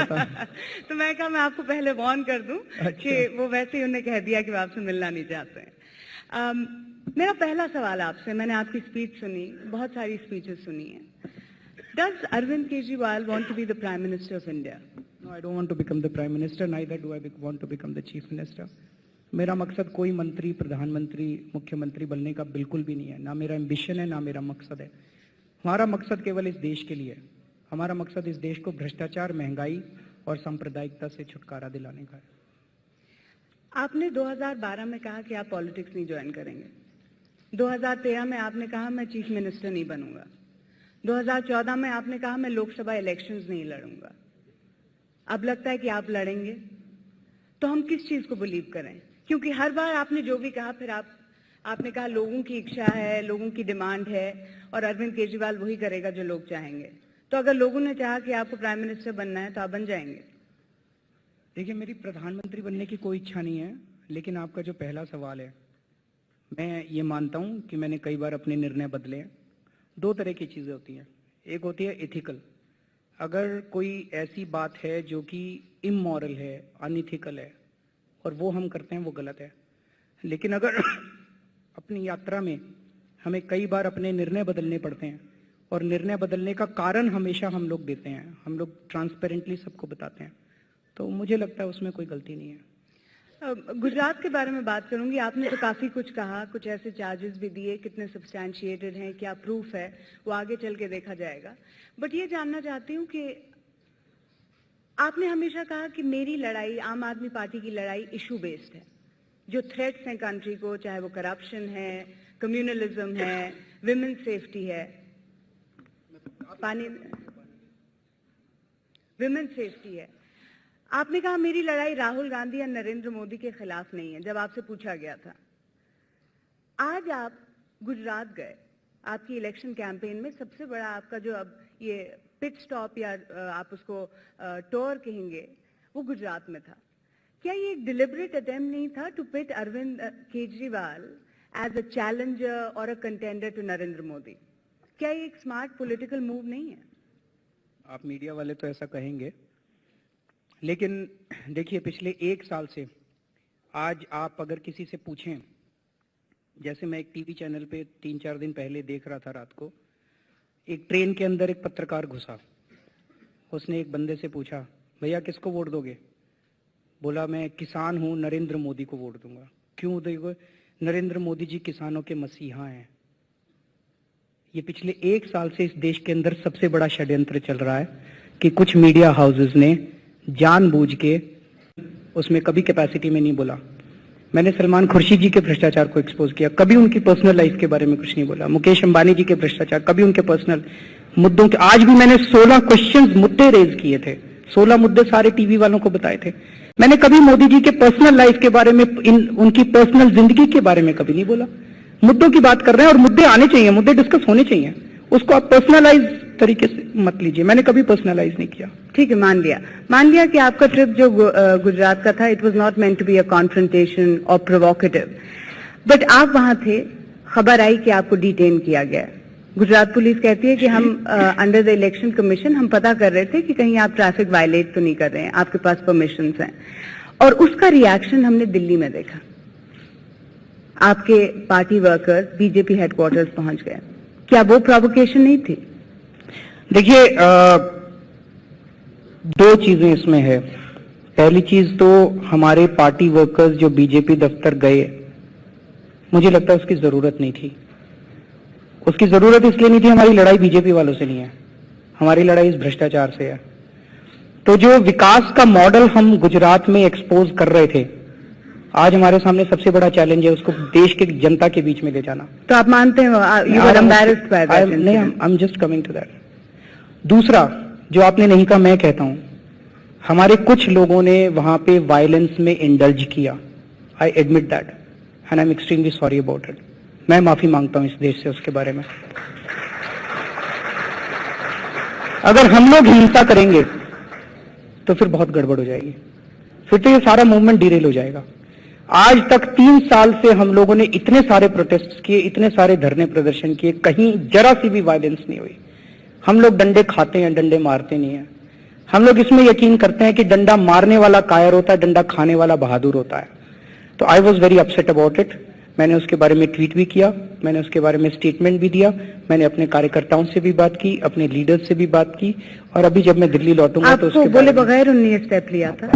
पूछा था। तो मैं कहा मैं आपको पहले वार्न कर दूं कि वो वैसे ही उन्हें कह दिया कि वो आपसे मिलना नहीं चाहते हैं। मेरा पहला सवाल आपसे, मैंने आपकी स्पीच सुनी, बहुत सारी स्पीचेस सुनी है। Does Arvind Kejriwal want to be the Prime Minister of India? No, I don't want to become the Prime Minister. Neither do I want to become the Chief Minister. मेरा मकसद कोई मंत्री, प्रधानमंत्री, मुख्यमंत्री बनने का बिल्कुल भी नहीं है। ना मेरा एम्बिशन है, ना मेरा मकसद है। हमारा मकसद केवल इस देश के लिए है। हमारा मकसद इस देश को भ्रष्टाचार, महंगाई और सांप्रदायिकता से छुटकारा दिलाने का है। आपने 2012 में कहा कि आप पॉलिटिक्स नहीं ज्वाइन करेंगे। 2013 में आपने कहा मैं चीफ मिनिस्टर नहीं बनूंगा। 2014 में आपने कहा मैं लोकसभा इलेक्शंस नहीं लड़ूंगा। अब लगता है कि आप लड़ेंगे, तो हम किस चीज को बिलीव करें? क्योंकि हर बार आपने जो भी कहा, फिर आपने कहा लोगों की इच्छा है, लोगों की डिमांड है और अरविंद केजरीवाल वही करेगा जो लोग चाहेंगे। तो अगर लोगों ने चाहा कि आपको प्राइम मिनिस्टर बनना है तो आप बन जाएंगे? देखिए, मेरी प्रधानमंत्री बनने की कोई इच्छा नहीं है, लेकिन आपका जो पहला सवाल है, मैं ये मानता हूं कि मैंने कई बार अपने निर्णय बदले हैं। दो तरह की चीजें होती हैं, एक होती है एथिकल। अगर कोई ऐसी बात है जो कि इमोरल है, अनइथिकल है और वो हम करते हैं, वो गलत है। लेकिन अगर अपनी यात्रा में हमें कई बार अपने निर्णय बदलने पड़ते हैं और निर्णय बदलने का कारण हमेशा हम लोग देते हैं, हम लोग ट्रांसपेरेंटली सबको बताते हैं, तो मुझे लगता है उसमें कोई गलती नहीं है। गुजरात के बारे में बात करूंगी। आपने तो काफी कुछ कहा, कुछ ऐसे चार्जेस भी दिए, कितने सब्सटैंशिएटेड हैं, क्या प्रूफ है, वो आगे चल के देखा जाएगा। बट ये जानना चाहती हूँ कि आपने हमेशा कहा कि मेरी लड़ाई, आम आदमी पार्टी की लड़ाई इशू बेस्ड है। जो थ्रेट्स हैं कंट्री को, चाहे वो करप्शन है, कम्युनलिज्म है, विमेन सेफ्टी है, विमेन सेफ्टी है। आपने कहा मेरी लड़ाई राहुल गांधी या नरेंद्र मोदी के खिलाफ नहीं है, जब आपसे पूछा गया था। आज आप गुजरात गए, आपकी इलेक्शन कैंपेन में सबसे बड़ा आपका जो अब ये पिट स्टॉप या आप उसको टूर कहेंगे, वो गुजरात में था। क्या ये एक डिलिबरेट अटेम्प्ट नहीं था to pit Arvind Kejriwal as a challenger और a contender to Narendra Modi? क्या ये एक स्मार्ट पॉलिटिकल मूव नहीं है? आप मीडिया वाले तो ऐसा कहेंगे, लेकिन देखिए, पिछले 1 साल से आज आप अगर किसी से पूछें, जैसे मैं एक टीवी चैनल पे 3-4 दिन पहले देख रहा था रात को, एक ट्रेन के अंदर एक पत्रकार घुसा। उसने एक बंदे से पूछा, भैया किसको वोट दोगे? बोला मैं किसान हूं, नरेंद्र मोदी को वोट दूंगा। क्यों दोगे? नरेंद्र मोदी जी किसानों के मसीहा हैं। ये पिछले 1 साल से इस देश के अंदर सबसे बड़ा षड्यंत्र चल रहा है कि कुछ मीडिया हाउसेस ने जानबूझ के, उसमें कभी कैपेसिटी में नहीं बोला। मैंने सलमान खुर्शीद जी के भ्रष्टाचार को एक्सपोज किया, कभी उनकी पर्सनल लाइफ के बारे में कुछ नहीं बोला। मुकेश अंबानी जी के भ्रष्टाचार, कभी उनके पर्सनल मुद्दों के, आज भी मैंने 16 क्वेश्चंस, मुद्दे रेज किए थे, 16 मुद्दे सारे टीवी वालों को बताए थे। मैंने कभी मोदी जी के पर्सनल लाइफ के बारे में, उनकी पर्सनल जिंदगी के बारे में कभी नहीं बोला। मुद्दों की बात कर रहे हैं और मुद्दे आने चाहिए, मुद्दे डिस्कस होने चाहिए, उसको आप पर्सनलाइज तरीके से मत लीजिए। मैंने कभी पर्सनलाइज नहीं किया। ठीक है, मान लिया कि आपका ट्रिप जो गुजरात का था, it was not meant to be a confrontation और प्रोवोकेटिव, बट आप वहां थे, खबर आई कि आपको डिटेन किया गया। गुजरात पुलिस कहती है कि हम अंडर द इलेक्शन कमीशन हम पता कर रहे थे कि कहीं आप ट्रैफिक वायलेट तो नहीं कर रहे हैं, आपके पास परमिशंस हैं, और उसका रिएक्शन हमने दिल्ली में देखा। आपके पार्टी वर्कर्स बीजेपी हेडक्वार्टर्स पहुंच गए। क्या वो प्रोवोकेशन नहीं थी? देखिए, 2 चीजें इसमें है। पहली चीज तो हमारे पार्टी वर्कर्स जो बीजेपी दफ्तर गए, मुझे लगता है उसकी जरूरत नहीं थी। उसकी जरूरत इसलिए नहीं थी, हमारी लड़ाई बीजेपी वालों से नहीं है, हमारी लड़ाई इस भ्रष्टाचार से है। तो जो विकास का मॉडल हम गुजरात में एक्सपोज कर रहे थे, आज हमारे सामने सबसे बड़ा चैलेंज है उसको देश के जनता के बीच में ले जाना। तो आप मानते हैं you are embarrassed by that? नहीं, I am just coming to that. दूसरा, जो आपने नहीं कहा, मैं कहता हूं, हमारे कुछ लोगों ने वहां पे वायलेंस में इंडल्ज किया। I admit that and I am extremely sorry about it. मैं माफी मांगता हूं इस देश से उसके बारे में। अगर हम लोग हिंसा करेंगे तो फिर बहुत गड़बड़ हो जाएगी, फिर तो ये सारा मूवमेंट डिरेल हो जाएगा। आज तक 3 साल से हम लोगों ने इतने सारे प्रोटेस्ट किए, इतने सारे धरने प्रदर्शन किए, कहीं जरा सी भी वायलेंस नहीं हुई। हम लोग डंडे खाते हैं, डंडे मारते नहीं हैं। हम लोग इसमें यकीन करते हैं कि डंडा मारने वाला कायर होता है, डंडा खाने वाला बहादुर होता है। तो I was very upset about it. मैंने उसके बारे में ट्वीट भी किया, मैंने उसके बारे में स्टेटमेंट भी दिया, मैंने अपने कार्यकर्ताओं से भी बात की, अपने लीडर्स से भी बात की, और अभी जब मैं दिल्ली लौटूंगा तो उसके बोले बगैर उन्होंने स्टेप लिया था।